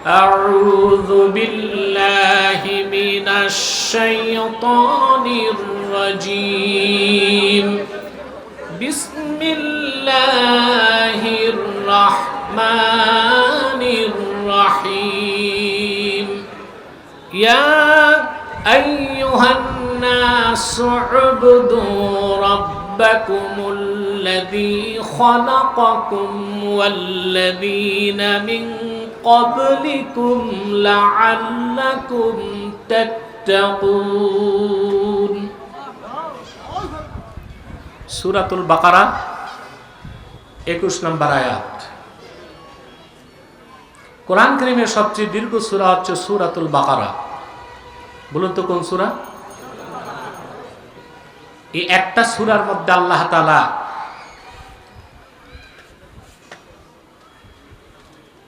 أعوذ بالله من الشيطان الرجيم بسم الله الرحمن الرحيم يا أيها الناس اعبدوا ربكم الذي خلقكم والذين من قبلكم لعلكم تتقون সূরাতুল বাকারা 21 নম্বর আয়াত। কোরআন কারীমের সবচেয়ে দীর্ঘ সূরা হচ্ছে সূরাতুল বাকারা। বলুন তো কোন সূরা? এই একটা সূরার মধ্যে আল্লাহ তাআলা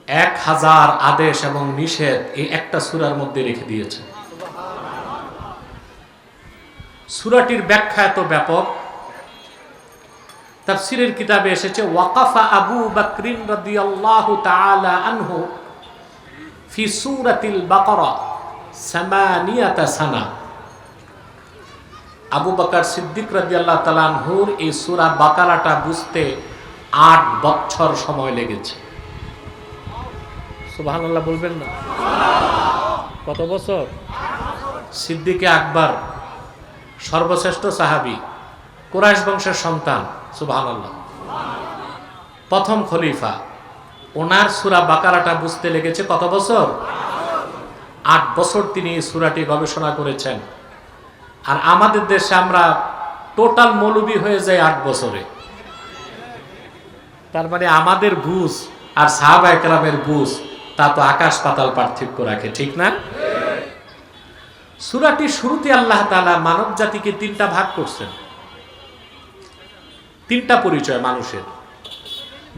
1000 আদেশ এবং নিষেধ এই একটা সূরার মধ্যে রেখে দিয়েছে। সূরাটির ব্যাখ্যা এত ব্যাপক, তাফসীরের কিতাবে এসেছে ওয়াকাফা আবু বকর রাদিয়াল্লাহু তাআলা আনহু ফি সূরাতিল বাকারা 8 সানা। আবু বকর সিদ্দিক রাদিয়াল্লাহু তাআলা আনহুর এই সূরা বাকারাটা বুঝতে 8 বছর সময় লেগেছে। সুবহানাল্লাহ বলবেন না? কত বছর? সিদ্দিকে আকবর সর্বশ্রেষ্ঠ সাহাবী, কুরাইশ বংশের সন্তান। সুবহানাল্লাহ, প্রথম খলিফা। ওনার সূরা বাকারাটা বুঝতে লেগেছে কত বছর? 8 বছর তিনি এই সূরাটি গবেষণা করেছেন। আর আমাদের দেশে আমরা টোটাল মৌলবী হয়ে যাই 8 বছরে। তার মানে আমাদের বুঝ আর সাহাবায়ে কেরামের বুঝ তা তো আকাশ পাতাল পার্থক্য রাখে, ঠিক না? সূরাটির শুরুতে আল্লাহ তাআলা মানব জাতিকে 3টা ভাগ করছেন। 3টা পরিচয় মানুষের।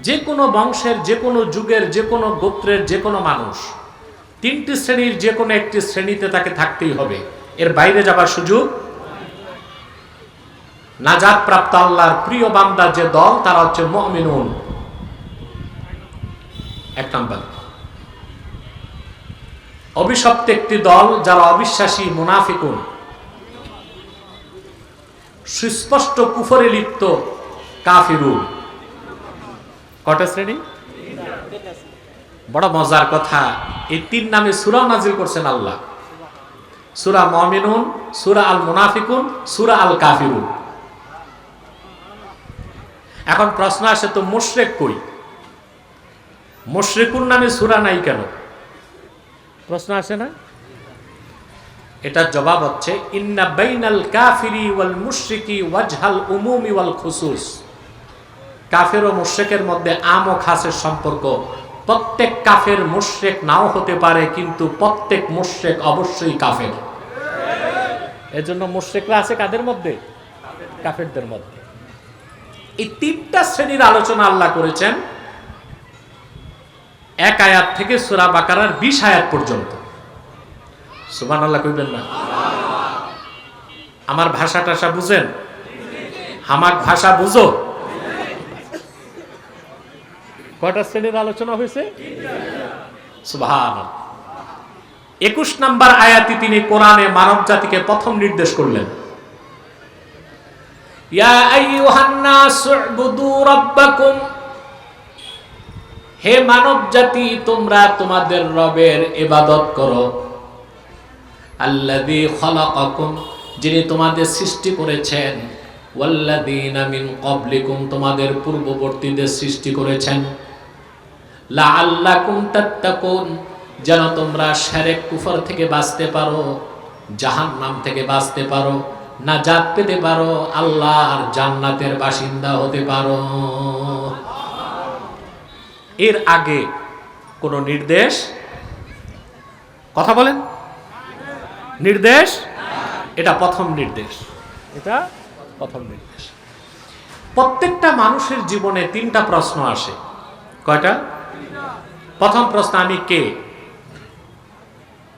যে কোনো বংশের, যে কোনো যুগের, যে কোনো গোত্রের যে কোনো মানুষ 3টি শ্রেণীর যে কোনো একটি শ্রেণীতে তাকে থাকতেই হবে, এর বাইরে যাবার সুযোগ। নাজাত প্রাপ্ত আল্লাহর প্রিয় বান্দা যে দল তারা হচ্ছে মুমিনুন, 1 নম্বর। অভিশপ্ত একটি দল যারা অবিশ্বাসী, মুনাফিকুন, সুস্পষ্ট কুফরে লিপ্ত কাফিরুন। কয়টা শ্রেণী? বড় মজার কথা, এই 3 নামে সূরা নাজিল করছেন আল্লাহ। সূরা মুমিনুন, সূরা আল মুনাফিকুন, সূরা আল কাফিরুন। এখন প্রশ্ন আসে, তো মুশরিক কই? মুশরিকুন নামে সূরা নাই কেন? প্রশ্ন আসে না? এটার জবাব হচ্ছে ইন্না বাইনাল কাফিরি ওয়াল মুশরিকি ওয়াজহাল উমুমি ওয়াল খুসুস। কাফের ও মুশরিকের মধ্যে আম ও খাসের সম্পর্ক। প্রত্যেক কাফের মুশরিক নাও হতে পারে, কিন্তু প্রত্যেক মুশরিক অবশ্যই কাফের। এজন্য মুশরিকরা আছে কাদের মধ্যে? কাফেরদের মধ্যে। এই 3টা শ্রেণীর আলোচনা আল্লাহ করেছেন 1 আয়াত থেকে সূরা বাকারার 20 আয়াত পর্যন্ত। সুবহানাল্লাহ কইবেন না? আমার ভাষা টাষা বুঝেন? হামাক ভাষা বুঝো? কয়টা শ্রেণীর আলোচনা হয়েছে? সুবহানাল্লাহ। 21 নম্বর আয়াতে তিনি কোরআনে মানব জাতিকে প্রথম নির্দেশ করলেন, ইয়া আইয়ুহান নাস উবুদু রাব্বাকুম। হে মানব জাতি, তোমরা তোমাদের রবের ইবাদত করো। আল্লাযী খালাকাকুম, যিনি তোমাদের সৃষ্টি করেছেন। ওয়াল্লাযীনা মিন ক্বাবলিকুম, তোমাদের পূর্ববর্তীদের সৃষ্টি করেছেন। লাআল্লাকুম তাত্তাকুন, যেন তোমরা শিরক কুফর থেকে বাঁচতে পারো, জাহান্নাম থেকে বাঁচতে পারো, নাজাত পেতে পারো, আল্লাহর জান্নাতের বাসিন্দা হতে পারো। এর আগে কোন নির্দেশ, কথা বলেন, নির্দেশ? এটা প্রথম নির্দেশ। এটা প্রথম নির্দেশ। প্রত্যেকটা মানুষের জীবনে 3টা প্রশ্ন আসে। কয়টা? প্রথম প্রশ্ন, আমি কে?